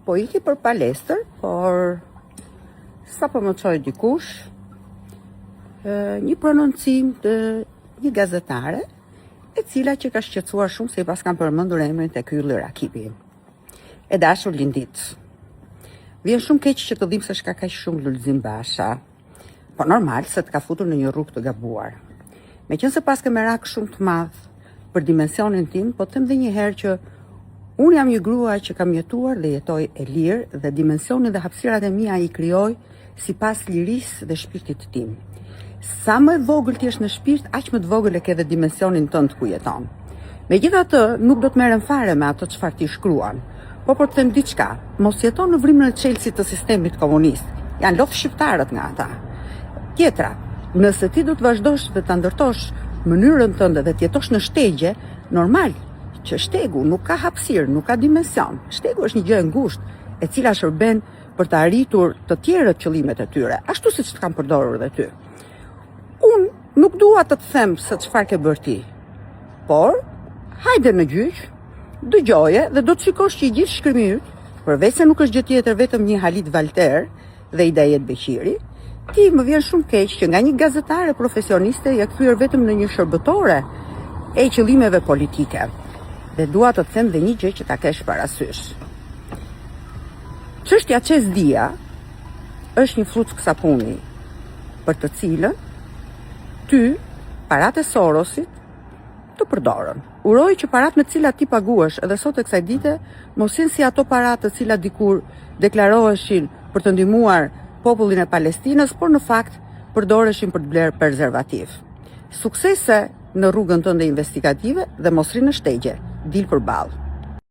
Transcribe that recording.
Po iki për palestër, por sa po më çoi dikush një prononcim të një gazetare, e cila që ka shqetësuar shumë se i pas kam përmendur emrin të Ylli Rakipi. E dashur Lindit. Vjen shumë keq që të dim se shka kaq shumë Lulzim Basha. Po normal se të ka futur në një rrugë të gabuar. Meqense pas ke merak shumë të madh për dimensionin tim, po them dhe një herë që unë jam një grua që kam jetuar dhe jetoj e lirë dhe dimensionin dhe hapësirat e mia i krijoj sipas lirisë dhe shpirtit tim. Sa më vogël ti është në shpirt, aq më të vogël e ke dhe dimensionin tënd ku jeton. Megjithatë, nuk do të merrem fare me ato çfarë ti shkruan. Po për të them diçka, mos jeton në frymën e çelësit të sistemit komunist. Janë lodh shqiptarët nga ata. Tjetra, nëse ti do të vazhdosh dhe ta ndërtosh mënyrën tënde dhe të jetosh në shtegje, normal që shtegu nuk ka hapësirë, nuk ka dimension. Shtegu është një gjë e ngushtë, e cila shërben për të arritur të tjerët qëllimet e tyre, ashtu siç të kam përdorur dhe ty. Unë nuk dua të të them se çfarë ke bërë ti, por hajde në gjyq, dëgjoje dhe do të shikosh që i gjithë shkrimi yt, përveç se nuk është gjë tjetër vetëm një Halit Valter dhe Idajet Beqiri, ti më vjen shumë keq që nga një gazetare profesioniste ja kthyer vetëm në një shërbëtore e qëllimeve politike. Dhe dua të them dhe një gjë që ta kesh parasysh. Çështja Çezdia është një fluck sapuni për të cilën ty paratë e Sorosit të përdorën. Uroj që paratë me të cilat ti paguash edhe sot e kësaj dite mos jenë si ato paratë të cilat dikur deklaroheshin për të ndihmuar popullin e Palestinës, por në fakt përdoreshin për të blerë prezervativ. Suksese në rrugën tënde investigative dhe mos ri në shtegje, dil përballë.